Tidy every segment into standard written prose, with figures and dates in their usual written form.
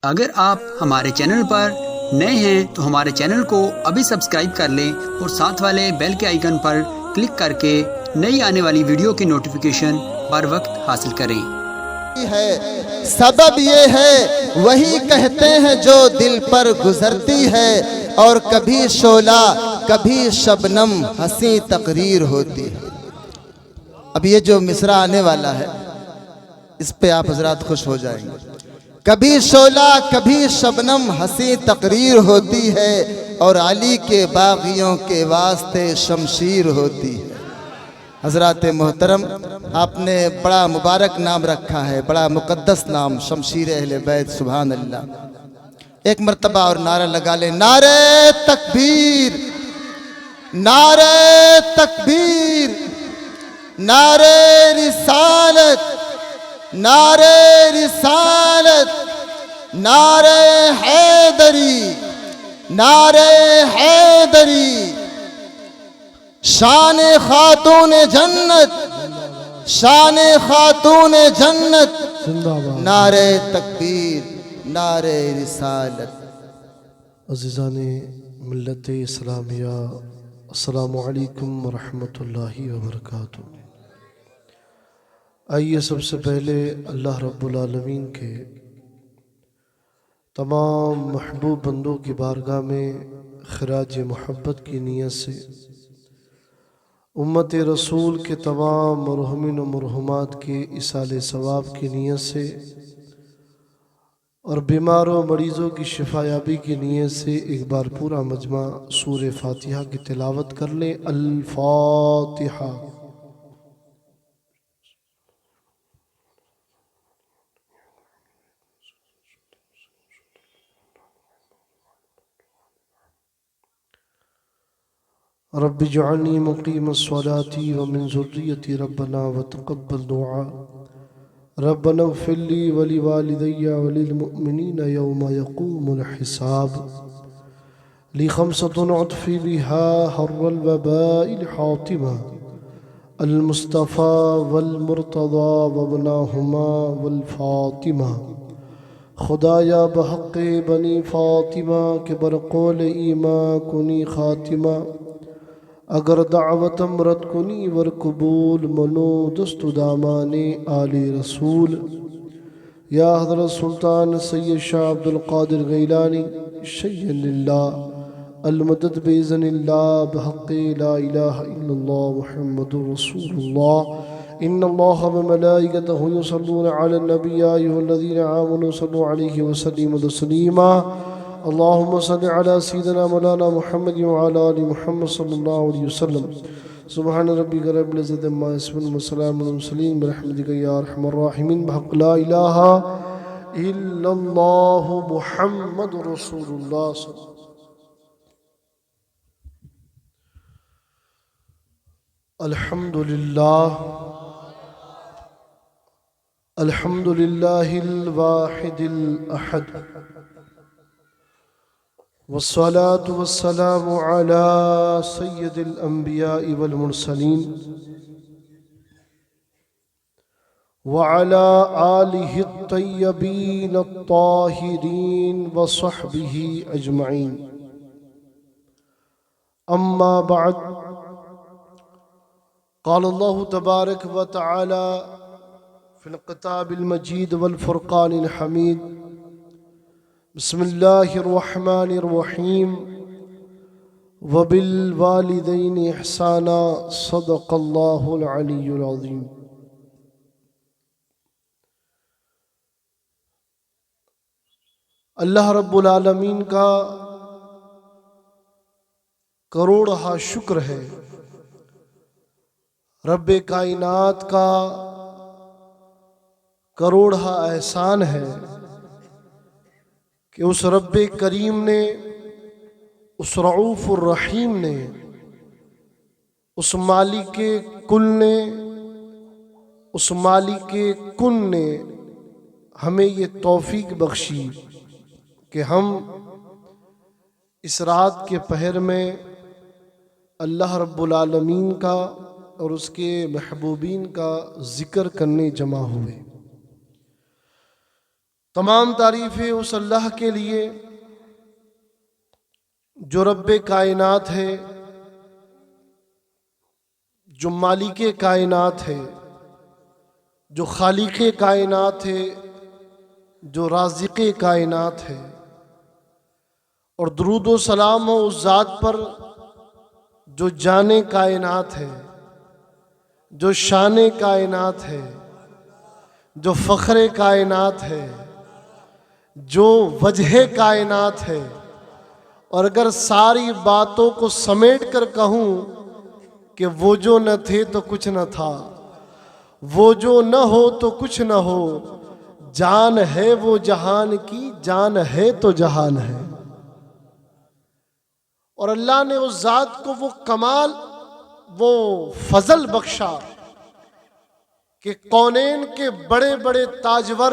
اگر آپ ہمارے چینل پر نئے ہیں تو ہمارے چینل کو ابھی سبسکرائب کر لیں اور ساتھ والے بیل کے آئیکن پر کلک کر کے نئی آنے والی ویڈیو کی نوٹیفیکیشن بر وقت حاصل کریں۔ سبب یہ ہے وہی کہتے ہیں جو دل پر گزرتی ہے، اور کبھی شعلہ کبھی شبنم ہنسی تقریر ہوتی ہے۔ اب یہ جو مصرع آنے والا ہے اس پہ آپ حضرات خوش ہو جائیں گے۔ کبھی شعلہ کبھی شبنم ہنسی تقریر ہوتی ہے، اور علی کے باغیوں کے واسطے شمشیر ہوتی ہے۔ حضرات محترم، آپ نے بڑا مبارک نام رکھا ہے، بڑا مقدس نام، شمشیر اہل بیت۔ سبحان اللہ۔ ایک مرتبہ اور نعرہ لگا لیں، نعرہ تکبیر، نعرہ تکبیر، نعرہ رسالت، نعرہ رسالت، نعرہ حیدری، نعرہ حیدری۔ شان خاتون جنت، شان خاتون جنت، نعرہ تکبیر، نعرہ رسالت۔ عزیزان ملت اسلامیہ، السلام علیکم ورحمۃ اللہ وبرکاتہ۔ آئیے سب سے پہلے اللہ رب العالمین کے تمام محبوب بندوں کی بارگاہ میں خراج محبت کی نیت سے امت رسول کے تمام مرحومین و مرحومات کے اصال ثواب کی نیت سے اور بیماروں و مریضوں کی شفا یابی کی نیت سے ایک بار پورا مجمع سورہ فاتحہ کی تلاوت کر لیں۔ الفاتحہ۔ رب اجعلنی مقیم الصلاة ومن ذریتی ربنا وتقبل دعاء ربنا اغفر لی ولوالدی وللمؤمنین یوم یقوم الحساب لی خمسۃ عطفی بها حر الوباء الحاطمہ المصطفى والمرتضى وابناہما والفاطمہ۔ خدایا بحق بنی فاطمہ کے برقول ایمان کنی خاتمہ، اگر دعوتم رد کنی ور قبول منو دست دامان آل رسول۔ یا حضرت سلطان سید شاہ عبد القادر غیلانی شیئن اللہ المدد بیزن اللہ بحق لا الہ الا اللہ محمد رسول اللہ۔ ان اللہ وملائکتہ یصلون علی النبی یا ایھا الذین آمنوا صلوا علیہ وسلموا تسلیما۔ اللہم صل علی سیدنا مولانا محمد وعلی آل محمد صلی اللہ علیہ وسلم۔ سبحان ربک رب العزت عما یصفون وسلام علی المرسلین برحمتک یا ارحم الراحمین بحق لا الہ الا اللہ محمد رسول اللہ صلی اللہ علیہ وسلم۔ الحمد للہ، الحمد للہ الواحد الاحد، والصلاة والسلام على سید الانبیاء والمرسلین وعلى آلہ الطیبین الطاہرین وصحبہ اجمعین۔ اما بعد، قال اللہ تبارک و تعالی فی الکتاب المجید والفرقان الحمید، بسم اللہ الرحمن الرحیم، وبالوالدین احسانا، صدق اللہ العلی العظیم۔ اللہ رب العالمین کا کروڑہا شکر ہے، رب کائنات کا کروڑہا احسان ہے کہ اس رب کریم نے، اس رعوف الرحیم نے، اس مالک کل نے، اس مالک کن نے ہمیں یہ توفیق بخشی کہ ہم اس رات کے پہر میں اللہ رب العالمین کا اور اس کے محبوبین کا ذکر کرنے جمع ہوئے۔ تمام تعریفیں اس اللہ کے لیے جو رب کائنات ہے، جو مالک کائنات ہے، جو خالق کائنات ہے، جو رازق کائنات ہے، اور درود و سلام ہو اس ذات پر جو جان کائنات ہے، جو شان کائنات ہے، جو فخر کائنات ہے، جو وجہ کائنات ہے۔ اور اگر ساری باتوں کو سمیٹ کر کہوں کہ وہ جو نہ تھے تو کچھ نہ تھا، وہ جو نہ ہو تو کچھ نہ ہو، جان ہے وہ جہان کی، جان ہے تو جہان ہے۔ اور اللہ نے اس ذات کو وہ کمال، وہ فضل بخشا کہ کونین کے بڑے بڑے تاجور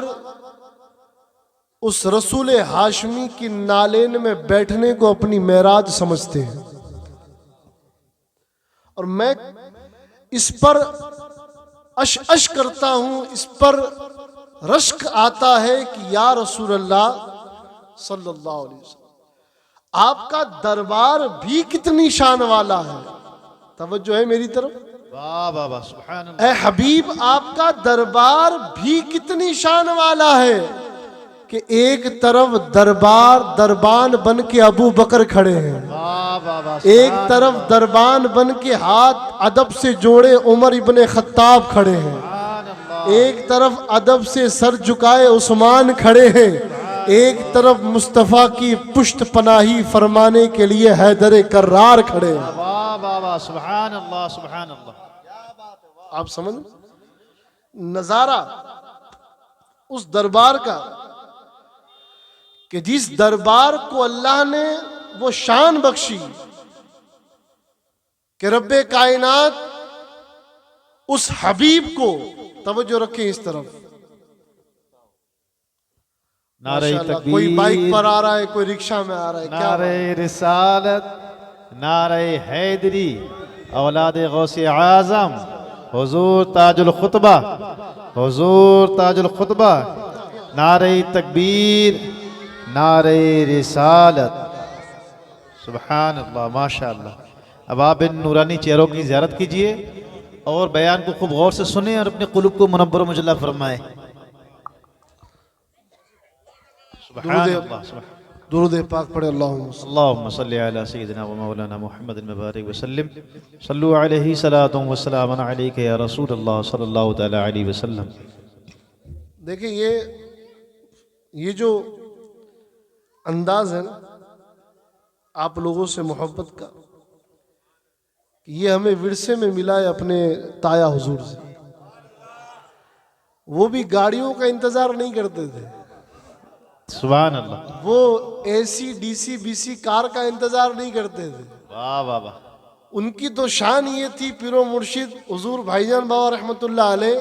اس رسول ہاشمی کی نالین میں بیٹھنے کو اپنی معراج سمجھتے ہیں۔ اور میں اس پر اش کرتا ہوں، اس پر رشک آتا ہے کہ یا رسول اللہ صلی اللہ علیہ وسلم، آپ کا دربار بھی کتنی شان والا ہے۔ توجہ ہے میری طرف؟ واہ واہ واہ، سبحان اللہ۔ اے حبیب، آپ کا دربار بھی کتنی شان والا ہے کہ ایک طرف دربان بن کے ابو بکر کھڑے ہیں، واہ واہ واہ، ایک طرف دربان بن کے ہاتھ ادب سے جوڑے عمر ابن خطاب کھڑے ہیں، ایک طرف ادب سے سر جھکائے عثمان کھڑے ہیں، ایک طرف مصطفیٰ کی پشت پناہی فرمانے کے لیے حیدر کرار کھڑے ہیں۔ واہ واہ واہ، سبحان اللہ سبحان اللہ۔ آپ سمجھ نظارہ اس دربار کا کہ جس دربار کو اللہ نے وہ شان بخشی کہ رب کائنات اس حبیب کو، توجہ رکھیں اس طرف، نعرہ ماشاءاللہ، تکبیر، کوئی بائک پر آ رہا ہے، کوئی رکشہ میں آ رہا ہے، کیا نعرہ رسالت، نعرہ حیدری، اولاد غوث اعظم، حضور تاج الخطبہ، حضور تاج الخطبہ، نعرہ تکبیر، نعرہ رسالت، سبحان اللہ ماشاءاللہ۔ اب آپ ان نورانی چہروں کی زیارت کیجئے اور بیان کو خوب غور سے سنیں اور اپنے قلوب کو منور و مجلی فرمائیں۔ سبحان اللہ سبحان درود پاک پڑھے، اللہم صلی۔ اللہم صلی علی سیدنا و مولانا محمد مبارک وسلم، صلو علیہ صلاۃ و سلام علیک یا رسول اللہ صلی اللہ تعالی علیہ وسلم۔ دیکھیں یہ جو انداز ہے نا آپ لوگوں سے محبت کا، یہ ہمیں ورثے میں ملا ہے اپنے تایا حضور سے۔ وہ بھی گاڑیوں کا انتظار نہیں کرتے تھے، سبحان اللہ، وہ اے C D C B C کار کا انتظار نہیں کرتے تھے۔ واہ واہ واہ، ان کی تو شان یہ تھی پیر و مرشد حضور بھائی جان بابا رحمۃ اللہ علیہ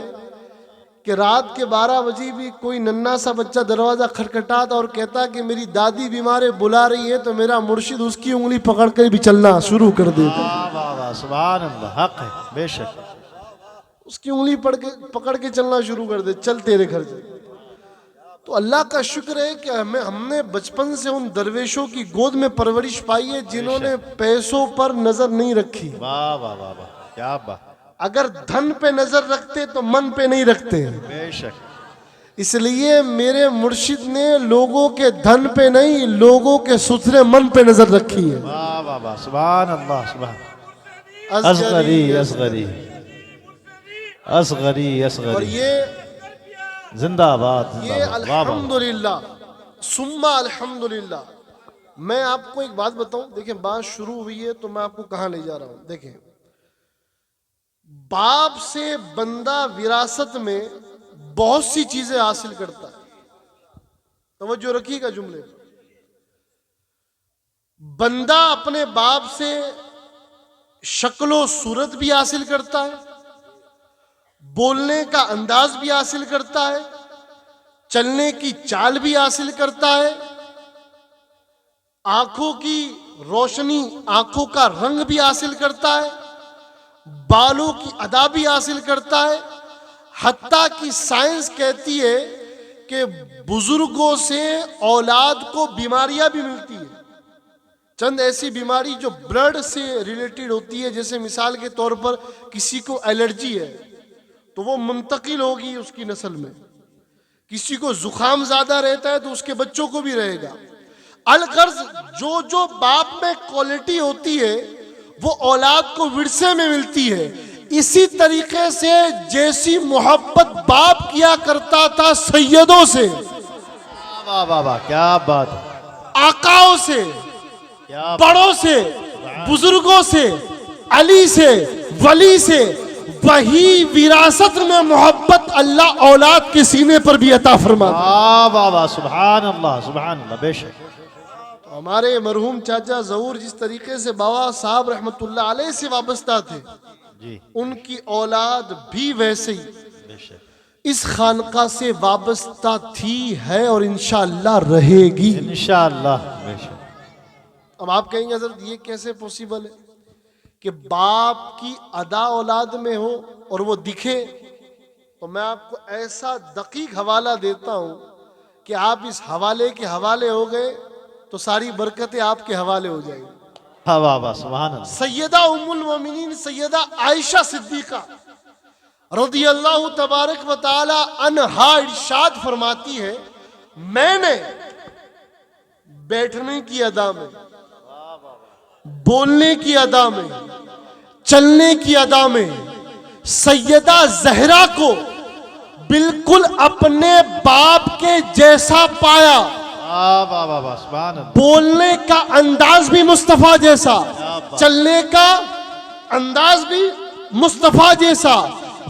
کہ رات کے 12 بجے بھی کوئی ننھا سا بچہ دروازہ کھٹکھٹاتا اور کہتا کہ میری دادی بیمار ہے بلا رہی ہے، تو میرا مرشد اس کی انگلی پکڑ کر بھی چلنا شروع کر دیتا، واہ واہ واہ، سبحان اللہ، حق ہے بے شک۔ اس کی انگلی پکڑ کے چلنا شروع کر دے، چل تیرے گھر چل۔ تو اللہ کا شکر ہے کہ ہم نے بچپن سے ان درویشوں کی گود میں پرورش پائی ہے جنہوں نے پیسوں پر نظر نہیں رکھی۔ واہ واہ واہ واہ، کیا بات، اگر دھن پہ نظر رکھتے تو من پہ نہیں رکھتے، بے شک۔ اس لیے میرے مرشد نے لوگوں کے دھن پہ نہیں، لوگوں کے ستھرے من پہ نظر رکھی ہے۔ واہ واہ واہ، سبحان اللہ سبحان، اصغری اصغری اصغری اور اصغری، یہ زندہ آباد زندہ آباد، واہ واہ۔ الحمدللہ ثم الحمدللہ۔ میں آپ کو ایک بات بتاؤں، دیکھیں بات شروع ہوئی ہے تو میں آپ کو کہاں لے جا رہا ہوں۔ دیکھیں باپ سے بندہ وراثت میں بہت سی چیزیں حاصل کرتا ہے، توجہ رکھیے گا جملے پر۔ بندہ اپنے باپ سے شکل و صورت بھی حاصل کرتا ہے، بولنے کا انداز بھی حاصل کرتا ہے، چلنے کی چال بھی حاصل کرتا ہے، آنکھوں کی روشنی، آنکھوں کا رنگ بھی حاصل کرتا ہے، بالوں کی ادا بھی حاصل کرتا ہے، حتیٰ کہ سائنس کہتی ہے کہ بزرگوں سے اولاد کو بیماریاں بھی ملتی ہیں. چند ایسی بیماری جو بلڈ سے ریلیٹڈ ہوتی ہے، جیسے مثال کے طور پر کسی کو الرجی ہے تو وہ منتقل ہوگی اس کی نسل میں. کسی کو زکام زیادہ رہتا ہے تو اس کے بچوں کو بھی رہے گا. الغرض جو باپ میں کوالٹی ہوتی ہے وہ اولاد کو ورثے میں ملتی ہے. اسی طریقے سے جیسی محبت باپ کیا کرتا تھا سیدوں سے، واہ واہ واہ، کیا بات ہے، آقاؤں سے، کیا بڑوں سے، بزرگوں سے، علی سے، ولی سے، وہی وراثت میں محبت اللہ اولاد کے سینے پر بھی عطا فرماتا. واہ واہ واہ، سبحان اللہ سبحان اللہ. بے شک ہمارے مرحوم چاچا ظہور جس طریقے سے بابا صاحب رحمت اللہ علیہ سے وابستہ تھے، جی، ان کی اولاد بھی ویسے ہی بے شک اس خانقاہ سے وابستہ تھی، ہے اور انشاءاللہ رہے گی. انشاءاللہ. بے شک. اب آپ کہیں گے حضرت یہ کیسے پوسیبل ہے کہ باپ کی ادا اولاد میں ہو اور وہ دکھے؟ تو میں آپ کو ایسا دقیق حوالہ دیتا ہوں کہ آپ اس حوالے کے حوالے ہو گئے تو ساری برکتیں آپ کے حوالے ہو جائیں گی. واہ واہ واہ، سبحان اللہ. سیدہ ام المومنین سیدہ عائشہ صدیقہ رضی اللہ تبارک و تعالی عنہا ارشاد فرماتی ہے، میں نے بیٹھنے کی ادا میں، بولنے کی ادا میں، چلنے کی ادا میں سیدہ زہرا کو بالکل اپنے باپ کے جیسا پایا. واہ واہ واہ واہ، سبحان اللہ. بولنے کا انداز بھی مصطفیٰ جیسا، چلنے کا انداز بھی مصطفیٰ جیسا،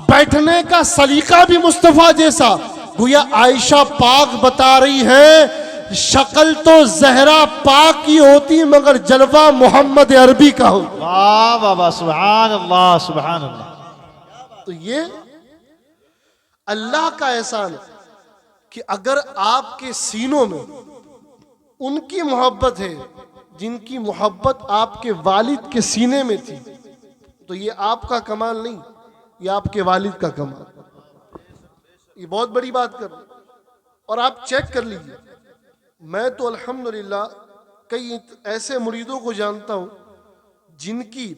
بیٹھنے کا سلیقہ بھی مصطفیٰ جیسا. گویا عائشہ پاک بتا رہی ہے شکل تو زہرا پاک کی ہوتی مگر جلوہ محمد عربی کا ہو. واہ واہ واہ، سبحان اللہ سبحان اللہ. تو یہ اللہ کا احسان ہے کہ اگر آپ کے سینوں میں ان کی محبت ہے جن کی محبت آپ کے والد کے سینے میں تھی، تو یہ آپ کا کمال نہیں، یہ آپ کے والد کا کمال. یہ بہت بڑی بات کر رہے ہیں. اور آپ چیک کر لیجئے، میں تو الحمدللہ کئی ایسے مریدوں کو جانتا ہوں جن کی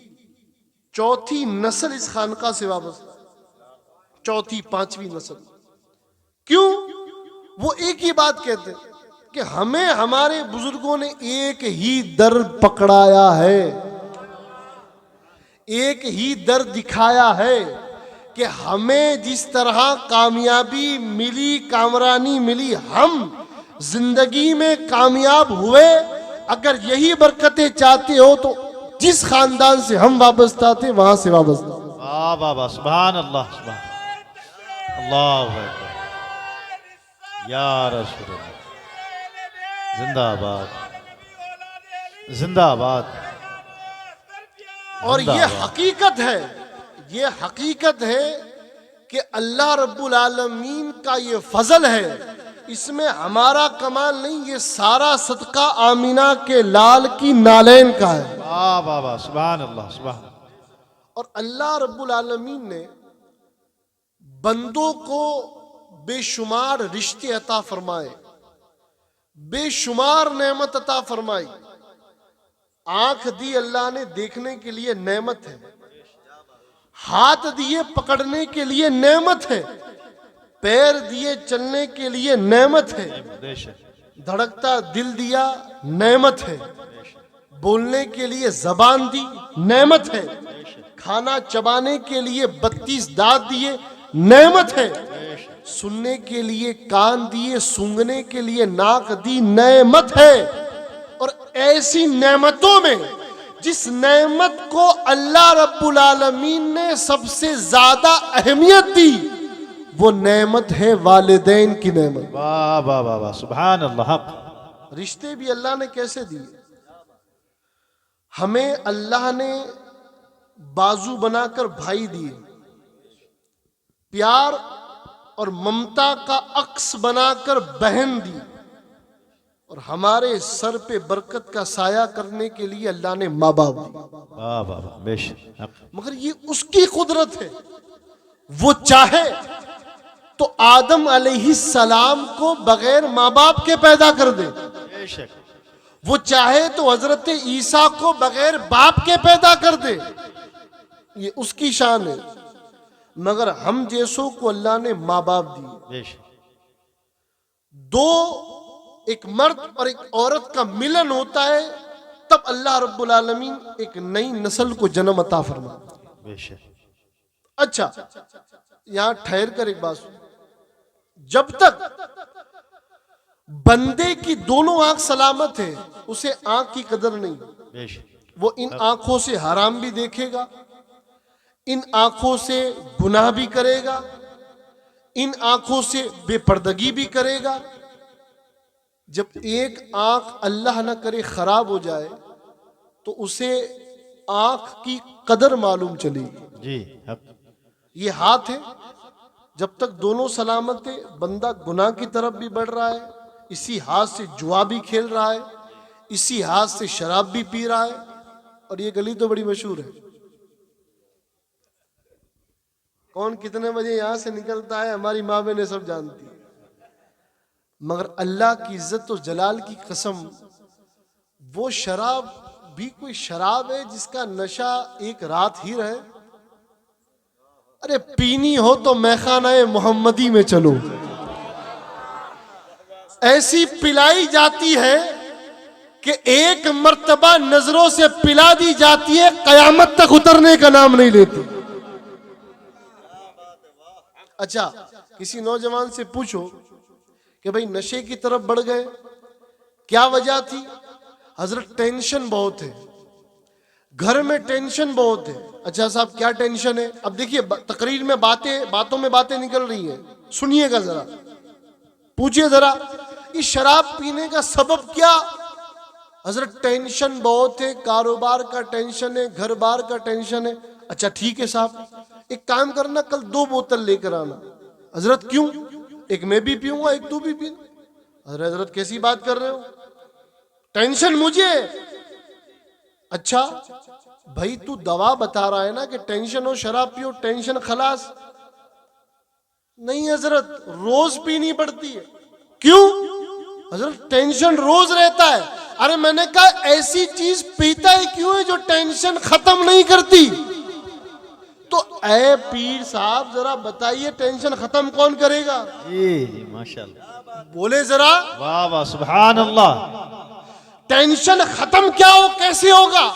چوتھی نسل اس خانقاہ سے وابستہ ہے، چوتھی پانچویں نسل. کیوں؟ وہ ایک ہی بات کہتے ہیں کہ ہمیں ہمارے بزرگوں نے ایک ہی در پکڑایا ہے، ایک ہی در دکھایا ہے کہ ہمیں جس طرح کامیابی ملی، کامرانی ملی، ہم زندگی میں کامیاب ہوئے. اگر یہی برکتیں چاہتے ہو تو جس خاندان سے ہم وابستہ تھے وہاں سے وابستہ. واہ واہ واہ، سبحان اللہ سبحان اللہ. یا رسول اللہ، زندہ آباد زندہ آباد. اور یہ حقیقت ہے، یہ حقیقت ہے کہ اللہ رب العالمین کا یہ فضل ہے. اس میں ہمارا کمال نہیں، یہ سارا صدقہ آمینہ کے لال کی نالین کا ہے. واہ واہ واہ، سبحان اللہ سبحان اللہ. اور اللہ رب العالمین نے بندوں کو بے شمار رشتے عطا فرمائے، بے شمار نعمت عطا فرمائی. آنکھ دی اللہ نے دیکھنے کے لیے نعمت ہے، ہاتھ دیے پکڑنے کے لیے نعمت ہے، پیر دیے چلنے کے لیے نعمت ہے، بے شک دھڑکتا دل دیا نعمت ہے، بولنے کے لیے زبان دی نعمت ہے، کھانا چبانے کے لیے 32 دانت دیے نعمت ہے، سننے کے لیے کان دیے، سونگھنے کے لیے ناک دی نعمت ہے. اور ایسی نعمتوں میں جس نعمت کو اللہ رب العالمین نے سب سے زیادہ اہمیت دی وہ نعمت ہے والدین کی نعمت. واہ واہ واہ واہ، سبحان اللہ. حق رشتے بھی اللہ نے کیسے دیے؟ ہمیں اللہ نے بازو بنا کر بھائی دیے، پیار اور ممتا کا عکس بنا کر بہن دی، اور ہمارے سر پہ برکت کا سایہ کرنے کے لیے اللہ نے ماں باپ دی. واہ واہ واہ، بے شک. حق مگر یہ اس کی قدرت ہے، وہ چاہے تو آدم علیہ السلام کو بغیر ماں باپ کے پیدا کر دے، بے شک وہ چاہے تو حضرت عیسیٰ کو بغیر باپ کے پیدا کر دے، یہ اس کی شان ہے، مگر ہم جیسوں کو اللہ نے ماں باپ دی۔ بے شک دو، ایک مرد اور ایک عورت کا ملن ہوتا ہے، تب اللہ رب العالمین ایک نئی نسل کو جنم عطا فرماتا ہے۔ بے شک اچھا یہاں ٹھہر کر ایک بات سن، جب تک بندے کی دونوں آنکھ سلامت ہے اسے آنکھ کی قدر نہیں، بے شک وہ ان آنکھوں سے حرام بھی دیکھے گا، ان آنکھوں سے گناہ بھی کرے گا، ان آنکھوں سے بے پردگی بھی کرے گا۔ جب ایک آنکھ اللہ نہ کرے خراب ہو جائے تو اسے آنکھ کی قدر معلوم چلے گی۔ جی حق یہ ہاتھ ہے، جب تک دونوں سلامت ہے بندہ گناہ کی طرف بھی بڑھ رہا ہے، اسی ہاتھ سے جوا بھی کھیل رہا ہے، اسی ہاتھ سے شراب بھی پی رہا ہے، اور یہ گلی تو بڑی مشہور ہے، کون کتنے بجے یہاں سے نکلتا ہے ہماری ماں بہنیں سب جانتی ہیں، مگر اللہ کی عزت و جلال کی قسم وہ شراب بھی کوئی شراب ہے جس کا نشہ ایک رات ہی رہے؟ ارے پینی ہو تو میخانہ محمدی میں چلو، ایسی پلائی جاتی ہے کہ ایک مرتبہ نظروں سے پلا دی جاتی ہے، قیامت تک اترنے کا نام نہیں لیتی۔ اچھا کسی نوجوان سے پوچھو کہ بھئی نشے کی طرف بڑھ گئے، کیا وجہ تھی؟ حضرت ٹینشن بہت ہے، گھر میں ٹینشن بہت ہے۔ اچھا صاحب کیا ٹینشن ہے؟ اب دیکھیے تقریر میں باتوں میں باتیں نکل رہی ہیں، سنیے گا ذرا، پوچھئے ذرا یہ شراب پینے کا سبب کیا؟ حضرت ٹینشن بہت ہے، کاروبار کا ٹینشن ہے، گھر بار کا ٹینشن ہے۔ اچھا ٹھیک ہے صاحب ایک کام کرنا، کل 2 بوتل لے کر آنا۔ حضرت کیوں؟ ایک میں بھی پیوں گا ایک تو بھی پینا۔ حضرت کیسی بات کر رہے ہو؟ ٹینشن مجھے۔ اچھا بھائی تو دوا بتا رہا ہے نا کہ ٹینشن ہو شراب پیو ٹینشن خلاص؟ نہیں حضرت روز پینی پڑتی ہے۔ کیوں؟ حضرت ٹینشن روز رہتا ہے۔ ارے میں نے کہا ایسی چیز پیتا ہے کیوں ہے جو ٹینشن ختم نہیں کرتی؟ تو اے پیر صاحب ذرا بتائیے ٹینشن ختم کون کرے گا؟ جی جی ماشاءاللہ، بولے ذرا واہ واہ سبحان اللہ۔ ٹینشن ختم کیا ہو کیسے ہوگا؟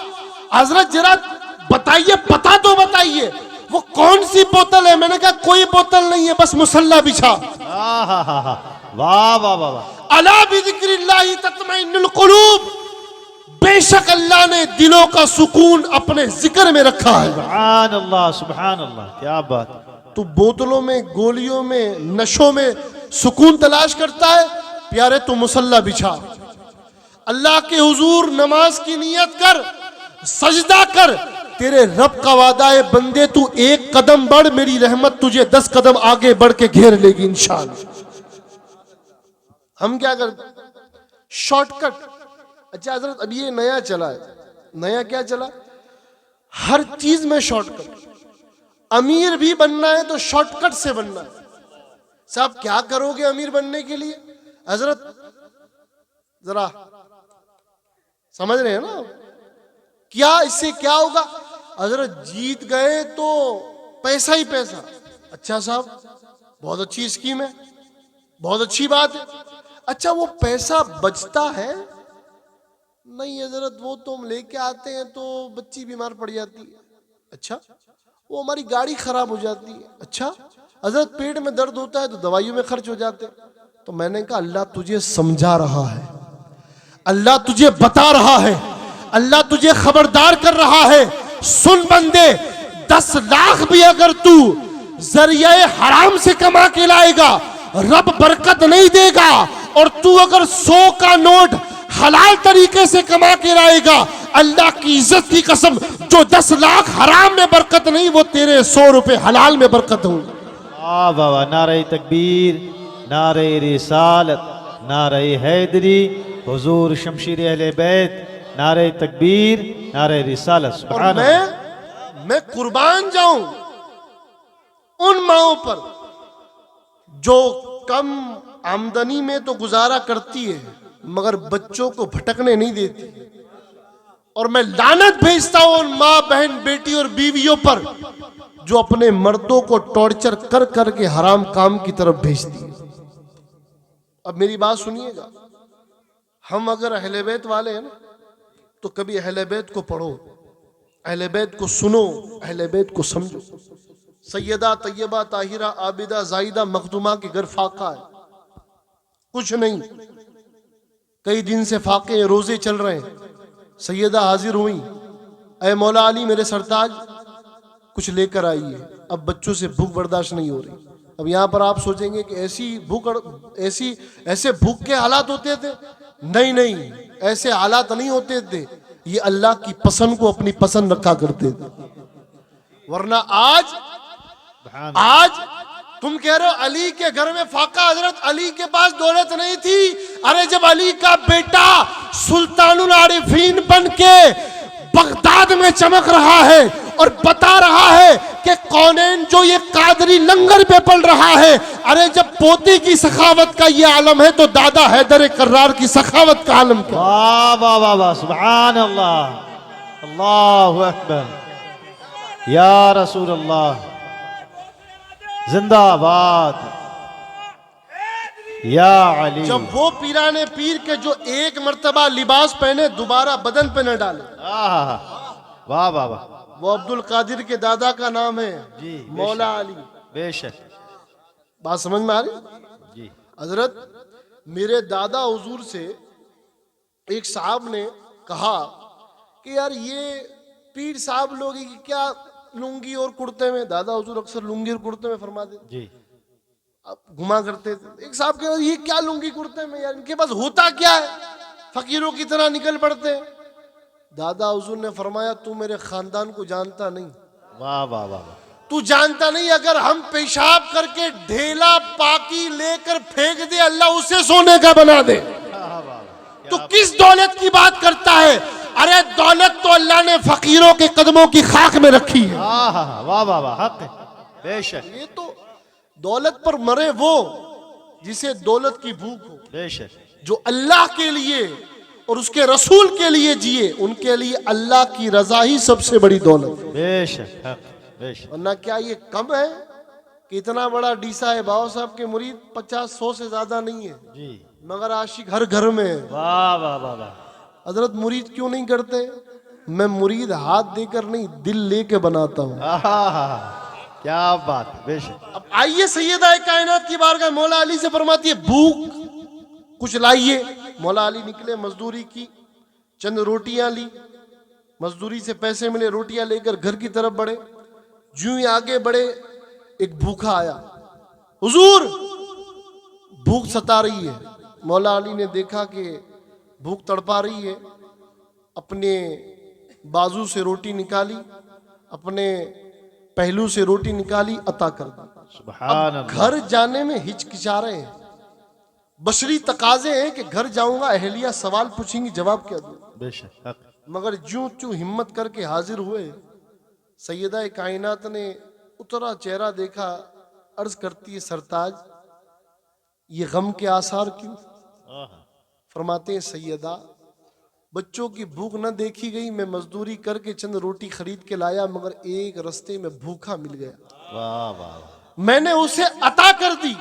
حضرت ذرا بتائیے، پتا تو بتائیے وہ کون سی بوتل ہے؟ میں نے کہا کوئی بوتل نہیں ہے، بس مصلی بچھا۔ واہ واہ واہ واہ، الا بذکر اللہ تطمئن القلوب، بے شک اللہ نے دلوں کا سکون اپنے ذکر میں رکھا ہے۔ سبحان اللہ سبحان اللہ، کیا بات۔ تو بوتلوں میں گولیوں میں نشوں میں سکون تلاش کرتا ہے؟ پیارے تو مصلی بچھا، اللہ کے حضور نماز کی نیت کر، سجدہ کر، تیرے رب کا وعدہ ہے بندے تو 1 قدم بڑھ میری رحمت تجھے 10 قدم آگے بڑھ کے گھیر لے گی انشاءاللہ۔ ہم کیا کرتے؟ Shortcut. اچھا حضرت اب یہ نیا چلا ہے، نیا کیا چلا؟ ہر چیز میں شارٹ کٹ۔ امیر بھی بننا ہے تو شارٹ کٹ سے بننا ہے۔ صاحب کیا کرو گے امیر بننے کے لیے؟ حضرت ذرا سمجھ رہے ہیں نا کیا اس سے کیا ہوگا؟ حضرت جیت گئے تو پیسہ ہی پیسہ۔ اچھا صاحب بہت اچھی اسکیم ہے، بہت اچھی بات ہے۔ اچھا وہ پیسہ بچتا ہے؟ نہیں حضرت وہ تو ہم لے کے آتے ہیں تو بچی بیمار پڑ جاتی ہے۔ اچھا وہ ہماری گاڑی خراب ہو جاتی ہے۔ اچھا حضرت پیٹ میں درد ہوتا ہے تو دوائیوں میں خرچ ہو جاتے ہیں۔ تو میں نے کہا اللہ تجھے سمجھا رہا ہے، اللہ تجھے بتا رہا ہے، اللہ تجھے خبردار کر رہا ہے، سن بندے 10 لاکھ بھی اگر تو ذریعہ حرام سے کما کے لائے گا رب برکت نہیں دے گا، اور تو اگر 100 کا نوٹ حلال طریقے سے کما کے لائے گا اللہ کی عزت کی قسم جو 10 لاکھ حرام میں برکت نہیں وہ تیرے 100 روپے حلال میں برکت ہوں۔ واہ واہ واہ، نعرہ تکبیر، نعرہ رسالت، نعرہ حیدری، حضور شمشیر اہل بیت، نعرہ تکبیر، نعرہ رسالت۔ اور سبحان اللہ۔ میں قربان جاؤں ان ماؤں پر جو کم آمدنی میں تو گزارا کرتی ہے مگر بچوں کو بھٹکنے نہیں دیتی. اور میں لعنت بھیجتا ہوں ان ماں بہن بیٹی اور بیویوں پر جو اپنے مردوں کو ٹارچر کر کر کے حرام کام کی طرف بھیجتی ہے. اب میری بات سنیے گا, ہم اگر اہل بیت والے ہیں نا تو کبھی اہل بیت کو پڑھو, اہل بیت کو سنو, اہل بیت کو سمجھو. سیدہ طیبہ طاہرہ عابدہ زاہدہ مخدومہ کے گھر فاقہ ہے, کچھ نہیں, کئی دن سے فاقے ہیں, روزے چل رہے ہیں. سیدہ حاضر ہوئیں, اے مولا علی میرے سرتاج کچھ لے کر آئیے, اب بچوں سے بھوک برداشت نہیں ہو رہی. اب یہاں پر آپ سوچیں گے کہ ایسے بھوک کے حالات ہوتے تھے. نہیں, ایسے حالات نہیں ہوتے تھے, یہ اللہ کی پسند کو اپنی پسند رکھا کرتے تھے. ورنہ آج تم کہہ رہے ہو علی کے گھر میں فاقہ, حضرت علی کے پاس دولت نہیں تھی. ارے جب علی کا بیٹا سلطان العارفین بن کے بغداد میں چمک رہا ہے اور بتا رہا ہے کہ کونین جو یہ قادری لنگر پہ پڑ رہا ہے, ارے جب پوتی کی سخاوت کا یہ عالم ہے تو دادا حیدر کرار کی سخاوت کا عالم کیا؟ واہ واہ واہ واہ, سبحان اللہ, اللہ اکبر, یا رسول اللہ, زندہ آباد یا علی. جب وہ پیران پیر کے جو ایک مرتبہ لباس پہنے دوبارہ بدن پہ نہ ڈالے. واہ واہ واہ, وہ عبد القادر کے دادا کا نام ہے جی, مولا علی. بے شک, بات سمجھ میں آ رہی؟ جی. حضرت میرے دادا حضور سے ایک صاحب نے کہا کہ یار یہ پیر صاحب لوگ کیا لنگی اور کرتے میں, دادا حضور اکثر لنگی اور کرتے میں فرماتے جی, گھما کرتے تھے. ایک صاحب کہہ رہے یہ کیا لنگی کرتے میں, یار ان کے پاس ہوتا کیا ہے, فقیروں کی طرح نکل پڑتے. دادا حضور نے فرمایا تو میرے خاندان کو جانتا نہیں. واہ واہ واہ, تو جانتا نہیں اگر ہم پیشاب کر کے ڈھیلا پاکی لے کر پھینک دے اللہ اسے سونے کا بنا دے. تو کس دولت کی بات کرتا ہے؟ ارے دولت تو اللہ نے فقیروں کے قدموں کی خاک میں رکھی ہے. واہ واہ واہ, حق ہے, بے شک, یہ تو دولت پر مرے وہ جسے دولت کی بھوک ہو, بے شک, جو اللہ کے لیے اور اس کے رسول کے لیے جیے, ان کے لیے اللہ کی رضا ہی سب سے بڑی دولت. بے شک, حق, بے شک. ورنہ کیا یہ کم ہے کہ اتنا بڑا ڈیسا ہے, باو صاحب کے مرید 50-100 سے زیادہ نہیں ہے, جی, مگر عاشق ہر گھر میں ہے. واہ واہ واہ واہ, حضرت مرید کیوں نہیں کرتے؟ میں مرید ہاتھ دے کر نہیں دل لے کے بناتا ہوں. کیا بات, بے شک. اب آئیے سیدہ کائنات کی بارگاہ, مولا علی سے فرماتی ہے بھوک کچھ لائیے. مولا علی نکلے, مزدوری کی, چند روٹیاں لی, مزدوری سے پیسے ملے, روٹیاں لے کر گھر کی طرف بڑھے. جوں ہی آگے بڑھے ایک بھوکا آیا, حضور بھوک ستا رہی ہے. مولا علی نے دیکھا کہ بھوک تڑپا رہی ہے, اپنے بازو سے روٹی نکالی, اپنے پہلو سے روٹی نکالی, عطا کر دی. سبحان اللہ, گھر جانے میں ہچکچا رہے ہیں, بشری تقاضے ہیں کہ گھر جاؤں گا, اہلیہ سوال پوچھیں گی جواب کیا دوں, بے شک, حق, مگر جوں چوں ہمت کر کے حاضر ہوئے. سیدہ کائنات نے اترا چہرہ دیکھا, عرض کرتی ہے سرتاج یہ غم کے آثار کیوں؟ فرماتے ہیں سیدہ بچوں کی بھوک نہ دیکھی گئی, میں مزدوری کر کے چند روٹی خرید کے لایا, مگر ایک رستے میں بھوکا مل گیا, واہ واہ, میں نے اسے عطا کر دی.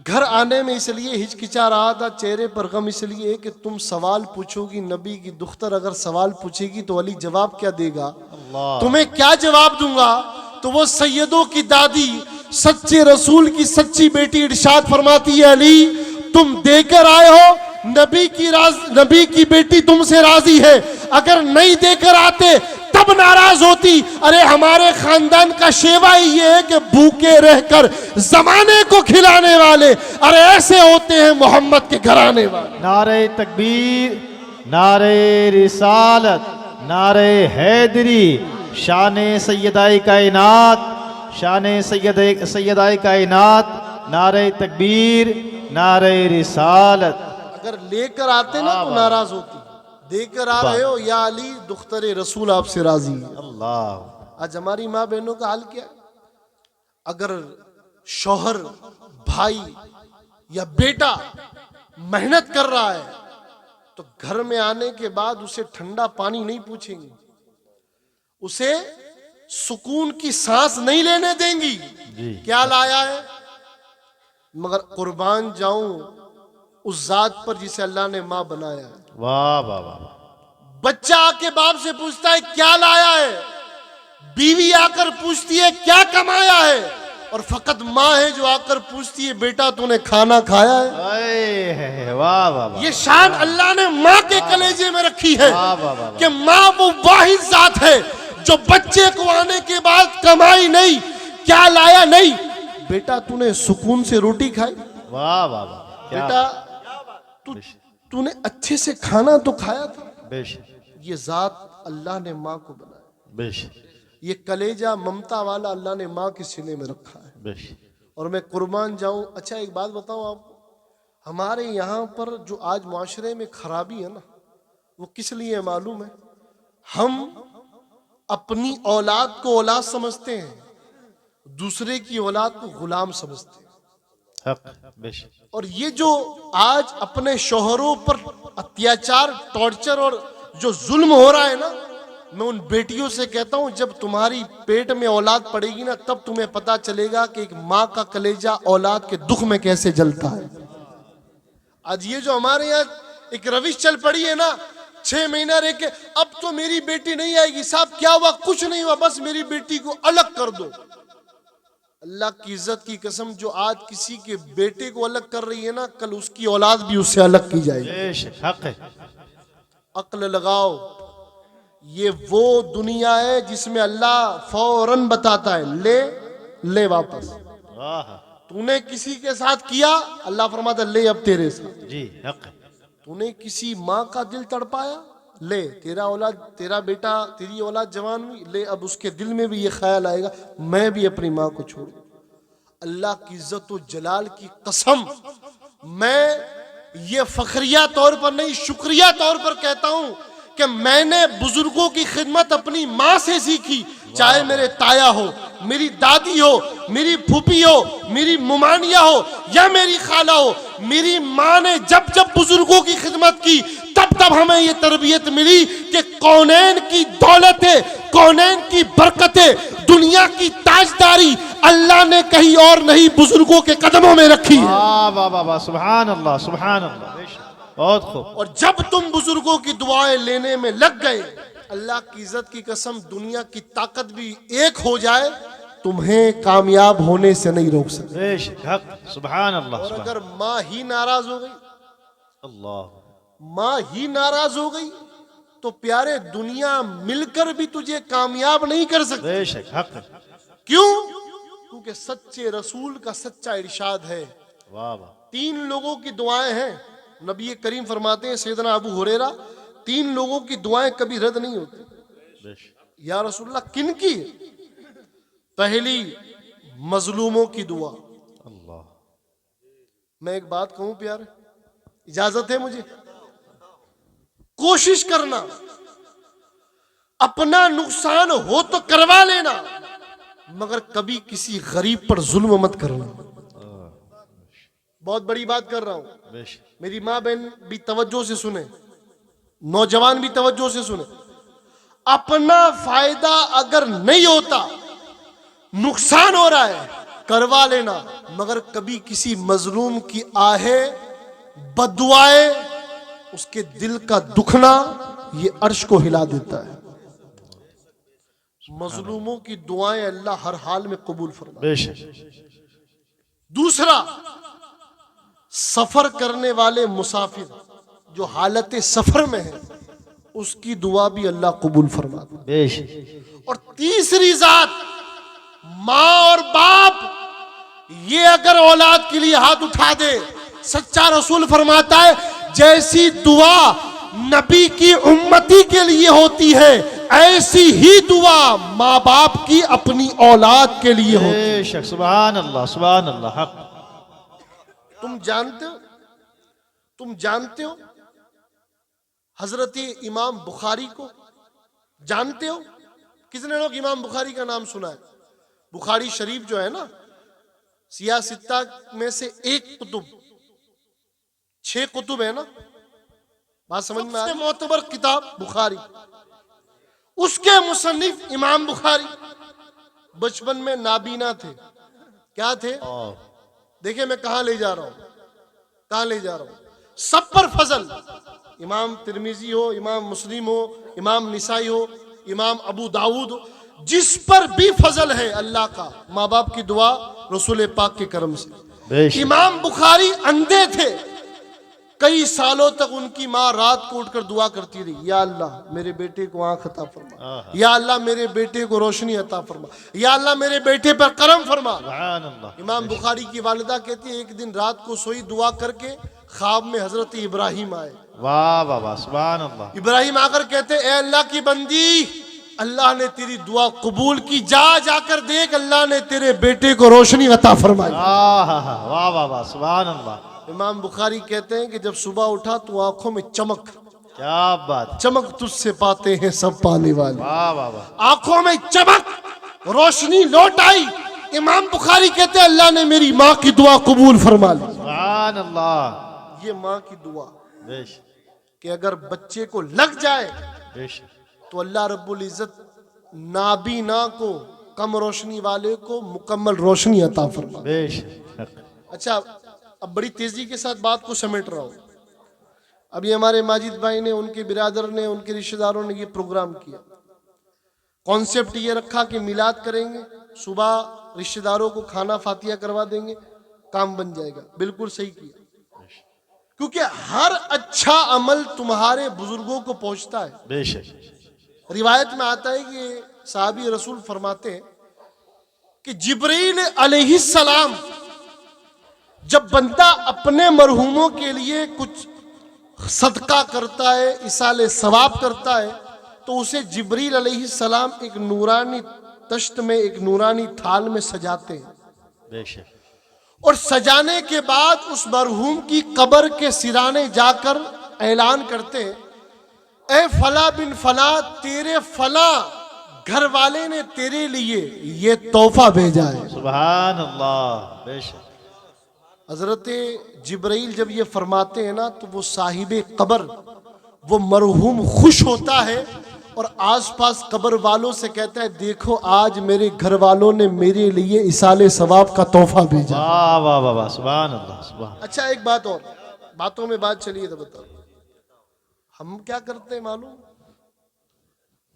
گھر آنے میں اس لیے ہچکچا رہا تھا, چہرے پر غم اس لیے کہ تم سوال پوچھو گی, نبی کی دختر اگر سوال پوچھے گی تو علی جواب کیا دے گا, تمہیں کیا جواب دوں گا. تو وہ سیدوں کی دادی سچے رسول کی سچی بیٹی ارشاد فرماتی ہے علی تم دے کر آئے ہو, نبی کی بیٹی تم سے راضی ہے, اگر نہیں دے کر آتے تب ناراض ہوتی. ارے ہمارے خاندان کا شیوا ہی یہ ہے کہ بھوکے رہ کر زمانے کو کھلانے والے, ارے ایسے ہوتے ہیں محمد کے گھرانے والے. نعرہ تکبیر, نعرہ رسالت, نعرہ حیدری, شان سیدہ کائنات, شان سیدہ کائنات, نعرہ تکبیر, نعرہ رسالت. اگر لے کر آتے نا تو ناراض ہوتی, دے کر آ رہے ہو یا علی دختر رسول آپ سے راضی ہے. اللہ, آج ہماری ماں بہنوں کا حال کیا ہے؟ اگر شوہر بھائی یا بیٹا محنت کر رہا ہے تو گھر میں آنے کے بعد اسے ٹھنڈا پانی نہیں پوچھیں گی, اسے سکون کی سانس نہیں لینے دیں گی جی کیا لایا ہے. مگر قربان جاؤں اس ذات پر جسے اللہ نے ماں بنایا ہے. واہ واہ واہ. بچہ آ کے باپ سے پوچھتا ہے کیا لایا ہے, بیوی آ کر پوچھتی ہے کیا کمایا ہے, اور فقط ماں ہے جو آ کر پوچھتی ہے بیٹا تو نے کھانا کھایا ہے. اے واہ واہ واہ. یہ شان اللہ نے ماں کے کلیجے میں رکھی ہے واہ واہ واہ. کہ ماں وہ واحد ذات ہے جو بچے کو آنے کے بعد کمائی نہیں, کیا لایا نہیں, بیٹا تو نے سکون سے روٹی کھائی, واہ واہ واہ. کیا بیٹا تو نے اچھے سے کھانا تو کھایا تھا. بے شک یہ ذات اللہ نے ماں کو بنایا, بے شک یہ کلیجہ ممتا والا اللہ نے ماں کے سینے میں رکھا ہے. بے شک. اور میں قربان جاؤں. اچھا ایک بات بتاؤں آپ کو, ہمارے یہاں پر جو آج معاشرے میں خرابی ہے نا, وہ کس لیے معلوم ہے؟ ہم اپنی اولاد کو اولاد سمجھتے ہیں, دوسرے کی اولاد کو غلام سمجھتے ہیں. حق. بے شک. اور یہ جو آج اپنے شوہروں پر اتیاچار, ٹارچر اور جو ظلم ہو رہا ہے نا, میں ان بیٹیوں سے کہتا ہوں جب تمہاری پیٹ میں اولاد پڑے گی نا تب تمہیں پتا چلے گا کہ ایک ماں کا کلیجہ اولاد کے دکھ میں کیسے جلتا ہے. آج یہ جو ہمارے یہاں ایک روش چل پڑی ہے نا, 6 مہینہ رہ کے اب تو میری بیٹی نہیں آئے گی. صاحب کیا ہوا؟ کچھ نہیں ہوا, بس میری بیٹی کو الگ کر دو. اللہ کی عزت کی قسم جو آج کسی کے بیٹے کو الگ کر رہی ہے نا, کل اس کی اولاد بھی اس سے الگ کی جائے گی. بے شک. حق ہے. عقل لگاؤ. یہ وہ دنیا ہے جس میں اللہ فوراً بتاتا ہے لے لے واپس. واہ. تو نے کسی کے ساتھ کیا, اللہ فرماتا ہے لے اب تیرے ساتھ. جی حق. تو نے کسی ماں کا دل تڑپایا, لے تیرا اولاد, تیرا بیٹا, تیری اولاد جوان ہوئی, لے اب اس کے دل میں بھی یہ خیال آئے گا میں بھی اپنی ماں کو چھوڑوں. اللہ کی عزت و جلال کی قسم, میں یہ فخریہ طور پر نہیں شکریہ طور پر کہتا ہوں کہ میں نے بزرگوں کی خدمت اپنی ماں سے سیکھی. چاہے میرے تایا ہو, میری دادی ہو, میری پھوپھی ہو, میری ممانیہ ہو یا میری خالہ ہو, میری ماں نے جب جب بزرگوں کی خدمت کی تب تب ہمیں یہ تربیت ملی کہ کونین کی دولتیں, کونین کی برکتیں, دنیا کی تاجداری اللہ نے کہیں اور نہیں بزرگوں کے قدموں میں رکھی ہے. واہ واہ واہ واہ. سبحان اللہ سبحان اللہ. بے شک. بہت خوب. اور جب تم بزرگوں کی دعائیں لینے میں لگ گئے, اللہ کی عزت کی قسم دنیا کی طاقت بھی ایک ہو جائے تمہیں کامیاب ہونے سے نہیں روک سکتے. بے شک. حق. سبحان اللہ. اور سبحان اگر ماں ہی ناراض ہو گئی, اللہ. ماں ہی ناراض ہو گئی تو پیارے دنیا مل کر بھی تجھے کامیاب نہیں کر سکتی. بے شک. حق. کیوں؟ کیونکہ سچے رسول کا سچا ارشاد ہے, واہ واہ. 3 لوگوں کی دعائیں ہیں. نبی کریم فرماتے ہیں سیدنا ابو ہریرہ, 3 لوگوں کی دعائیں کبھی رد نہیں ہوتی. بے شک. یا رسول اللہ کن کی؟ پہلی مظلوموں کی دعا. اللہ. میں ایک بات کہوں پیارے, اجازت ہے مجھے؟ کوشش کرنا اپنا نقصان ہو تو کروا لینا, مگر کبھی کسی غریب پر ظلم مت کرنا. بہت بڑی بات کر رہا ہوں, بے شک. میری ماں بہن بھی توجہ سے سنیں, نوجوان بھی توجہ سے سنیں. اپنا فائدہ اگر نہیں ہوتا, نقصان ہو رہا ہے, کروا لینا, مگر کبھی کسی مظلوم کی آہیں, بد دعائیں, اس کے دل کا دکھنا یہ عرش کو ہلا دیتا ہے. مظلوموں کی دعائیں اللہ ہر حال میں قبول فرمائے. بے شک. دوسرا, سفر کرنے والے مسافر جو حالت سفر میں ہے اس کی دعا بھی اللہ قبول فرماتا. بے شک. اور تیسری ذات, ماں اور باپ, یہ اگر اولاد کے لیے ہاتھ اٹھا دے, سچا رسول فرماتا ہے جیسی دعا نبی کی امتی کے لیے ہوتی ہے ایسی ہی دعا ماں باپ کی اپنی اولاد کے لیے ہوتی ہے. بے شک. سبحان اللہ سبحان اللہ. حق. تم جانتے ہو حضرت امام بخاری کو جانتے ہو؟ کتنے لوگ امام بخاری کا نام سنا ہے؟ بخاری شریف جو ہے نا, سیاہ ستہ میں سے ایک قطب، 6 قطب ہے نا، بات سمجھ میں آ رہی ہے؟ معتبر کتاب بخاری، اس کے مصنف امام بخاری بچپن میں نابینا تھے. کیا تھے؟ دیکھیں میں کہاں لے جا رہا ہوں، کہاں لے جا رہا ہوں. سب پر فضل، امام ترمذی ہو، امام مسلم ہو، امام نسائی ہو، امام ابو داؤد ہو، جس پر بھی فضل ہے اللہ کا، ماں باپ کی دعا، رسول پاک کے کرم سے. بے شک. امام بخاری اندھے تھے، کئی سالوں تک ان کی ماں رات کو اٹھ کر دعا کرتی رہی، یا اللہ میرے بیٹے کو آنکھ عطا فرما، یا اللہ میرے بیٹے کو روشنی عطا فرما، یا اللہ میرے بیٹے پر کرم فرما. سبحان اللہ. امام بخاری کی والدہ کہتی ہے ایک دن رات کو سوئی، دعا کر کے خواب میں حضرت ابراہیم آئے. واہ واہ واہ، سبحان اللہ. ابراہیم آ کر کہتے اے اللہ کی بندی، اللہ نے تیری دعا قبول کی، جا جا کر دیکھ اللہ نے تیرے بیٹے کو روشنی عطا فرمائی. واہ واہ واہ، سبحان اللہ. امام بخاری کہتے ہیں کہ جب صبح اٹھا تو آنکھوں میں چمک، کیا بات. چمک تجھ سے پاتے ہیں سب پانے والے. واہ واہ واہ. آنکھوں میں چمک، روشنی لوٹ آئی. امام بخاری کہتے ہیں اللہ نے میری ماں کی دعا قبول فرما لی. سبحان اللہ. یہ ماں کی دعا بے شک. کہ اگر بچے کو لگ جائے بے شک. تو اللہ رب العزت نابینا کو، کم روشنی والے کو مکمل روشنی عطا فرما. بے شک. اچھا اب بڑی تیزی کے ساتھ بات کو سمیٹ رہا ہوں. ابھی ہمارے ماجد بھائی نے، ان کے برادر نے، ان کے رشتہ داروں نے یہ پروگرام کیا. کانسیپٹ یہ رکھا کہ میلاد کریں گے، صبح رشتہ داروں کو کھانا فاتحہ کروا دیں گے، کام بن جائے گا. بالکل صحیح کیا، کیونکہ ہر اچھا عمل تمہارے بزرگوں کو پہنچتا ہے. بے شک. روایت میں آتا ہے کہ صحابی رسول فرماتے ہیں کہ جبرائیل علیہ السلام جب بندہ اپنے مرحوموں کے لیے کچھ صدقہ کرتا ہے، ایصال ثواب کرتا ہے، تو اسے جبرائیل علیہ السلام ایک نورانی تشت میں، ایک نورانی تھال میں سجاتے ہیں. بے شک. اور سجانے کے بعد اس مرحوم کی قبر کے سرانے جا کر اعلان کرتے ہیں اے فلاں بن فلاں، تیرے فلاں گھر والے نے تیرے لیے یہ تحفہ بھیجا ہے. سبحان اللہ. بے شک. حضرت جبرائیل جب یہ فرماتے ہیں نا تو وہ صاحب قبر، وہ مرحوم خوش ہوتا ہے اور آس پاس قبر والوں سے کہتا ہے دیکھو آج میرے گھر والوں نے میرے لیے ایصال ثواب کا تحفہ بھیجا. واہ واہ واہ واہ، سبحان اللہ. سبحان. اچھا ایک بات اور، باتوں میں بات چلیے تو بتاؤ، ہم کیا کرتے ہیں معلوم؟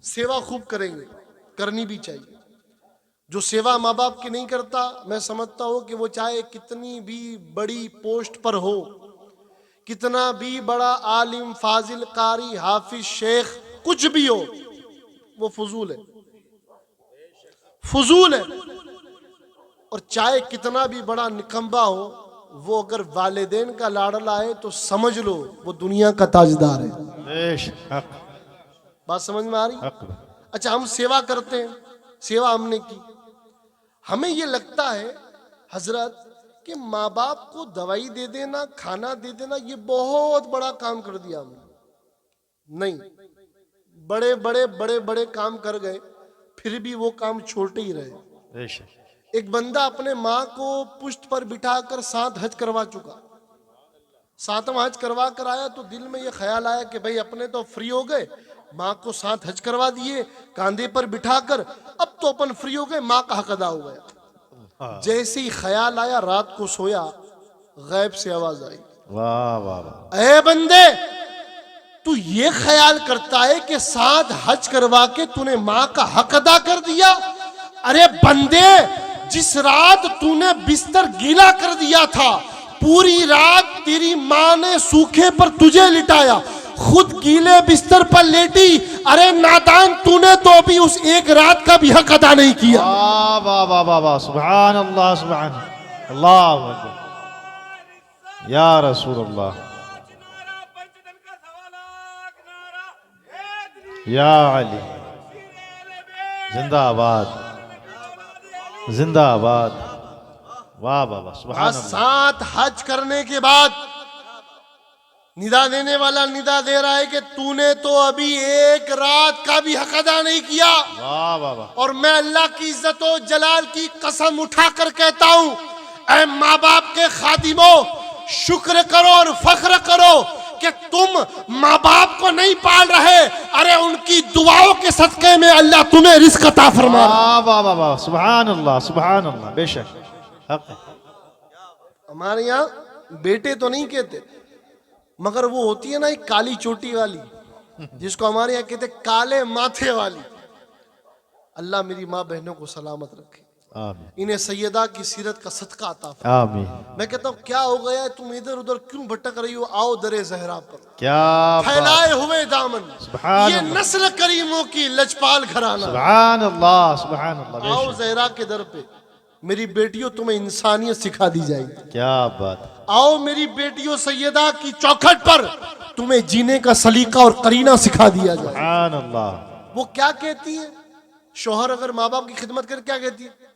سیوا خوب کریں گے، کرنی بھی چاہیے. جو سیوا ماں باپ کی نہیں کرتا، میں سمجھتا ہوں کہ وہ چاہے کتنی بھی بڑی پوسٹ پر ہو، کتنا بھی بڑا عالم، فاضل، قاری، حافظ، شیخ، کچھ بھی ہو، وہ فضول ہے، فضول ہے. اور چاہے کتنا بھی بڑا نکمبا ہو، وہ اگر والدین کا لاڈلا ہے تو سمجھ لو وہ دنیا کا تاجدار ہے. بے شک. حق. بات سمجھ میں آ رہی؟ حق. اچھا ہم سیوا کرتے ہیں، سیوا ہم نے کی، ہمیں یہ لگتا ہے حضرت کہ ماں باپ کو دوائی دے دینا، کھانا دے دینا، یہ بہت بڑا کام کر دیا ہم نے. نہیں، بڑے بڑے بڑے بڑے کام کر گئے، پھر بھی وہ کام چھوٹے ہی رہے. بے شک. ایک بندہ اپنے ماں کو پشت پر بٹھا کر 7 حج کروا چکا، 7واں حج کروا کر آیا تو دل میں یہ خیال آیا کہ بھئی اپنے تو فری ہو گئے، ماں کو 7 حج کروا دیے کاندھے پر بٹھا کر، اب تو اپن فری ہو گئے، ماں کا حق ادا ہو گیا. جیسے ہی خیال آیا رات کو سویا، غیب سے آواز آئی واہ واہ واہ. اے بندے، تو یہ خیال کرتا ہے کہ 7 حج کروا کے تو نے ماں کا حق ادا کر دیا؟ ارے بندے، جس رات تو نے بستر گیلا کر دیا تھا، پوری رات تیری ماں نے سوکھے پر تجھے لٹایا، خود گیلے بستر پر لیٹی. ارے نادان، تو نے تو ابھی اس ایک رات کا بھی حق ادا نہیں کیا. واہ واہ واہ واہ واہ، سبحان اللہ. سبحان اللہ اکبر. یا رسول اللہ. یا علی. زندہ آباد، زندہ آباد. واہ واہ واہ، سبحان اللہ. 7 حج کرنے کے بعد ندا دینے والا ندا دے رہا ہے کہ تو نے تو ابھی ایک رات کا بھی حق ادا نہیں کیا. واہ واہ واہ. اور میں اللہ کی عزت و جلال کی قسم اٹھا کر کہتا ہوں، اے ماں باپ کے خادموں شکر کرو اور فخر کرو کہ تم ماں باپ کو نہیں پال رہے، ارے ان کی دعاؤں کے صدقے میں اللہ تمہیں رزق عطا فرما رہا ہے۔ واہ واہ واہ، سبحان اللہ سبحان اللہ، بے شک حق ہے۔ ہمارے یہاں بیٹے تو نہیں کہتے، مگر وہ ہوتی ہے نا ایک کالی چوٹی والی، جس کو ہمارے یہاں کہتے کالے ماتھے والی۔ اللہ میری ماں بہنوں کو سلامت رکھے، آمین انہیں سیدہ کی سیرت کا صدقہ عطا فرمائے۔ آمین۔ میں کہتا ہوں کیا ہو گیا ہے، تم ادھر ادھر کیوں بھٹک رہی ہو؟ آؤ در زہرا پر کیا پھیلائے ہوئے دامن، سبحان یہ اللہ، نسل کریموں کی لجپال گھرانہ، سبحان اللہ سبحان اللہ، بے آؤ شک زہرا کے در پہ۔ میری بیٹیوں تمہیں انسانیت سکھا دی جائے گی، کیا بات، آؤ میری بیٹیوں سیدہ کی چوکھٹ پر تمہیں جینے کا سلیقہ اور قرینہ سکھا دیا جائے۔ سبحان اللہ، وہ کیا کہتی ہے شوہر اگر ماں باپ کی خدمت کر کیا کہتی ہے؟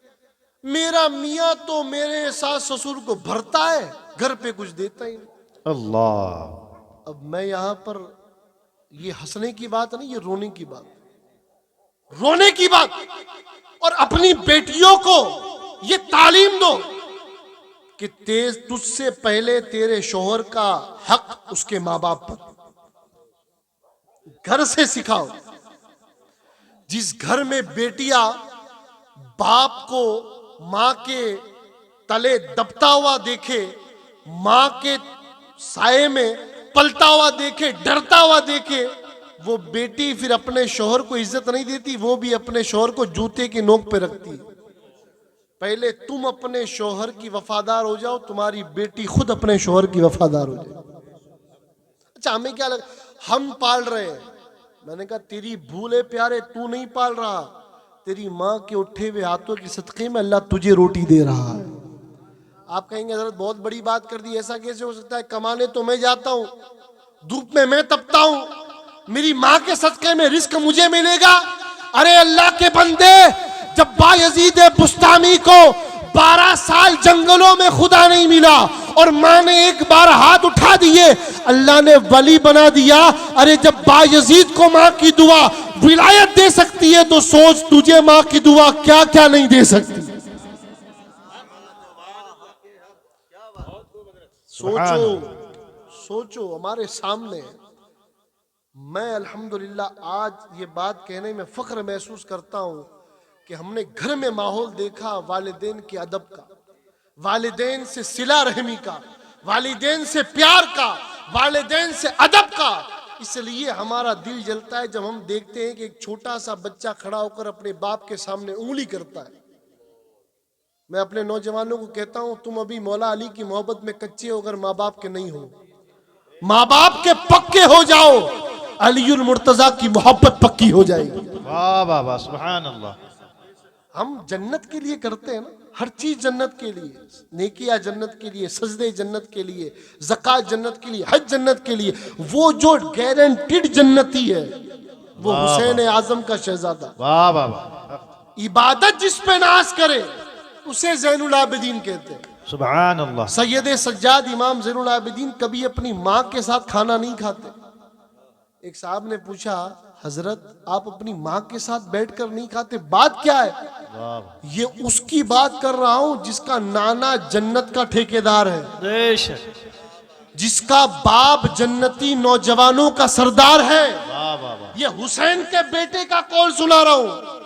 میرا میاں تو میرے ساس سسر کو بھرتا ہے، گھر پہ کچھ دیتا ہی نہیں۔ اللہ، اب میں یہاں پر یہ ہنسنے کی بات نہیں، یہ رونے کی بات، رونے کی بات۔ اور اپنی بیٹیوں کو یہ تعلیم دو کہ تجھ سے پہلے تیرے شوہر کا حق اس کے ماں باپ پر، گھر سے سکھاؤ۔ جس گھر میں بیٹیاں باپ کو ماں کے تلے دبتا ہوا دیکھے، ماں کے سائے میں پلتا ہوا دیکھے، ڈرتا ہوا دیکھے، وہ بیٹی پھر اپنے شوہر کو عزت نہیں دیتی، وہ بھی اپنے شوہر کو جوتے کی نوک پہ رکھتی۔ پہلے تم اپنے شوہر کی وفادار ہو جاؤ، تمہاری بیٹی خود اپنے شوہر کی وفادار ہو جائے۔ اچھا ہمیں کیا لگا ہم پال رہے ہیں، میں نے کہا تیری بھولے پیارے تو نہیں پال رہا، تیری ماں کے اٹھے ہوئے ہاتھوں کی صدقے میں اللہ تجھے روٹی دے رہا ہے۔ آپ کہیں گے حضرت بہت بڑی بات کر دی، ایسا کیسے ہو سکتا ہے؟ کمانے تو میں جاتا ہوں، دھوپ میں میں تپتا ہوں، میری ماں کے صدقے میں رزق مجھے ملے گا۔ ارے اللہ کے بندے، جب بایزید بستامی کو 12 سال جنگلوں میں خدا نہیں ملا اور ماں نے ایک بار ہاتھ اٹھا دیے، اللہ نے ولی بنا دیا۔ ارے جب بایزید کو ماں کی دعا ولایت دے سکتی ہے تو سوچ تجھے ماں کی دعا کیا کیا نہیں دے سکتی۔ سوچو سوچو ہمارے سامنے۔ میں الحمدللہ آج یہ بات کہنے میں فخر محسوس کرتا ہوں کہ ہم نے گھر میں ماحول دیکھا والدین کے ادب کا، والدین سے صلہ رحمی کا، والدین سے پیار کا، والدین سے ادب کا۔ اس لیے ہمارا دل جلتا ہے جب ہم دیکھتے ہیں کہ ایک چھوٹا سا بچہ کھڑا ہو کر اپنے باپ کے سامنے انگلی کرتا ہے۔ میں اپنے نوجوانوں کو کہتا ہوں تم ابھی مولا علی کی محبت میں کچے ہو اگر ماں باپ کے نہیں ہو، ماں باپ کے پکے ہو جاؤ، علی المرتضیٰ کی محبت پکی ہو جائے گی۔ واہ واہ واہ، سبحان اللہ، ہم جنت کے لیے کرتے ہیں نا، ہر چیز جنت کے لیے، نیکیاں جنت کے لیے، سجدے جنت کے لیے، زکوٰۃ جنت کے لیے، حج جنت کے لیے۔ وہ جو گارنٹیڈ جنتی ہے وہ حسین اعظم کا شہزادہ۔ واہ واہ واہ، عبادت جس پہ ناز کرے اسے زین العابدین کہتے ہیں۔ سبحان اللہ، سید سجاد امام زین العابدین کبھی اپنی ماں کے ساتھ کھانا نہیں کھاتے۔ ایک صاحب نے پوچھا حضرت آپ اپنی ماں کے ساتھ بیٹھ کر نہیں کھاتے، بات کیا ہے؟ یہ اس کی بات کر رہا ہوں جس کا نانا جنت کا ٹھیکیدار ہے، بے شک، جس کا باپ جنتی نوجوانوں کا سردار ہے۔ واہ واہ واہ، یہ حسین کے بیٹے کا قول سنا رہا ہوں۔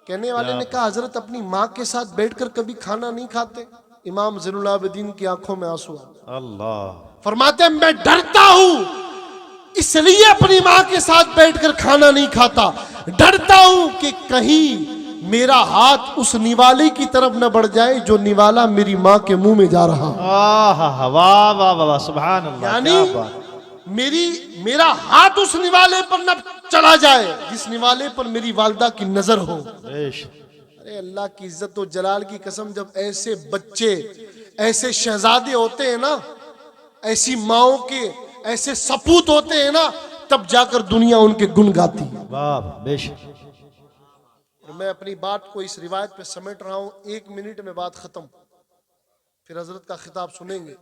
کہنے والے نے کہا حضرت اپنی ماں کے ساتھ بیٹھ کر کبھی کھانا نہیں کھاتے؟ امام زین العابدین کی آنکھوں میں آنسو آئے، اللہ، فرماتے ہیں میں ڈرتا ہوں اس لیے اپنی ماں کے ساتھ بیٹھ کر کھانا نہیں کھاتا، ڈرتا ہوں کہ کہیں میرا ہاتھ اس نوالے کی طرف نہ بڑھ جائے جو نوالا میری ماں کے منہ میں جا رہا۔ واہ واہ واہ واہ، سبحان اللہ، یعنی کیا بات، میرا ہاتھ اس نوالے پر نہ چلا جائے جس نوالے پر میری والدہ کی نظر ہو۔ بے شک، ارے اللہ کی عزت و جلال کی قسم، جب ایسے بچے ایسے شہزادے ہوتے ہیں نا، ایسی ماؤں کے ایسے سپوت ہوتے ہیں نا، تب جا کر دنیا ان کے گن گاتی ہے۔ واہ بے شک، میں اپنی بات کو اس روایت پہ سمیٹ رہا ہوں، 1 منٹ میں بات ختم، پھر حضرت کا خطاب سنیں گے۔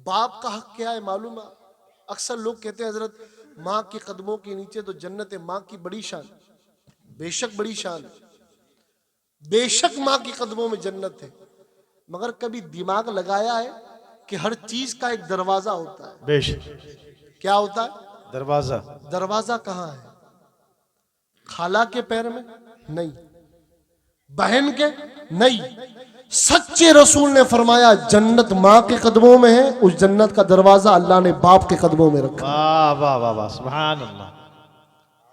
باپ کا حق کیا ہے معلوم ہے؟ اکثر لوگ کہتے ہیں حضرت ماں کے قدموں کے نیچے تو جنت ہے، ماں کی بڑی شان، بے شک بڑی شان ہے، بے شک ماں کے قدموں میں جنت ہے، مگر کبھی دماغ لگایا ہے کہ ہر چیز کا ایک دروازہ ہوتا ہے؟ بے شک کیا ہوتا ہے دروازہ؟ دروازہ کہاں ہے؟ خالہ کے پیر میں نہیں، بہن کے نہیں، سچے رسول نے فرمایا جنت ماں کے قدموں میں ہے، اس جنت کا دروازہ اللہ نے باپ کے قدموں میں رکھا۔ واہ واہ واہ واہ، سبحان اللہ۔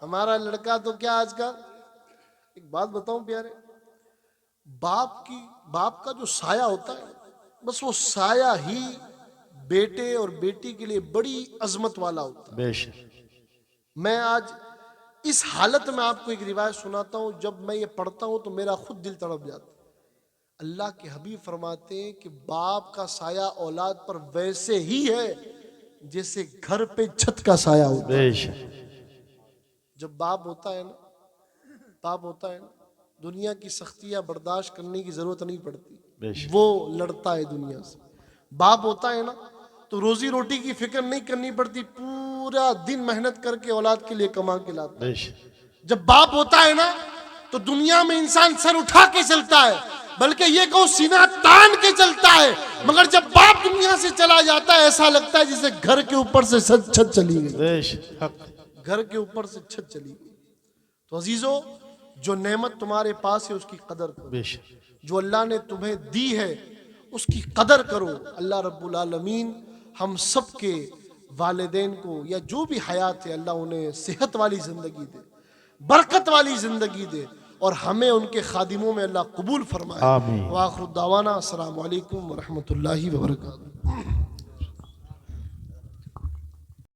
ہمارا لڑکا تو کیا آج کل، ایک بات بتاؤں پیارے، باپ کا جو سایہ ہوتا ہے بس وہ سایہ ہی بیٹے اور بیٹی کے لیے بڑی عظمت والا ہوتا ہے۔ بے شک۔ میں آج اس حالت میں آپ کو ایک روایت سناتا ہوں، جب میں یہ پڑھتا ہوں تو میرا خود دل تڑپ جاتا ہے۔ اللہ کے حبیب فرماتے ہیں کہ باپ کا سایہ اولاد پر ویسے ہی ہے جیسے گھر پہ چھت کا سایہ ہوتا ہے۔ بے شک۔ جب باپ ہوتا ہے نا دنیا کی سختیاں برداشت کرنے کی ضرورت نہیں پڑتی، بے شک۔ وہ لڑتا ہے دنیا سے۔ باپ ہوتا ہے نا تو روزی روٹی کی فکر نہیں کرنی پڑتی، پورا دن محنت کر کے اولاد کے لیے کما کے لاتا ہے۔ بے شک۔ جب باپ ہوتا ہے نا تو دنیا میں انسان سر اٹھا کے چلتا ہے، بلکہ یہ کہو سینہ تان کے چلتا ہے، مگر جب باپ دنیا سے چلا جاتا ہے ایسا لگتا ہے جسے گھر کے اوپر سے چھت چلی گئی، بے شک۔ حق۔ گھر کے اوپر سے چھت چلی گئی۔ تو عزیزو، جو نعمت تمہارے پاس ہے اس کی قدر کرو، بے شک۔ جو اللہ نے تمہیں دی ہے اس کی قدر کرو۔ اللہ رب العالمین ہم سب کے والدین کو یا جو بھی حیات ہے اللہ انہیں صحت والی زندگی دے، برکت والی زندگی دے، اور ہمیں ان کے خادموں میں اللہ قبول فرمائے۔ آمین۔ وآخر دعوانا السلام علیکم ورحمۃ اللہ وبرکاتہ۔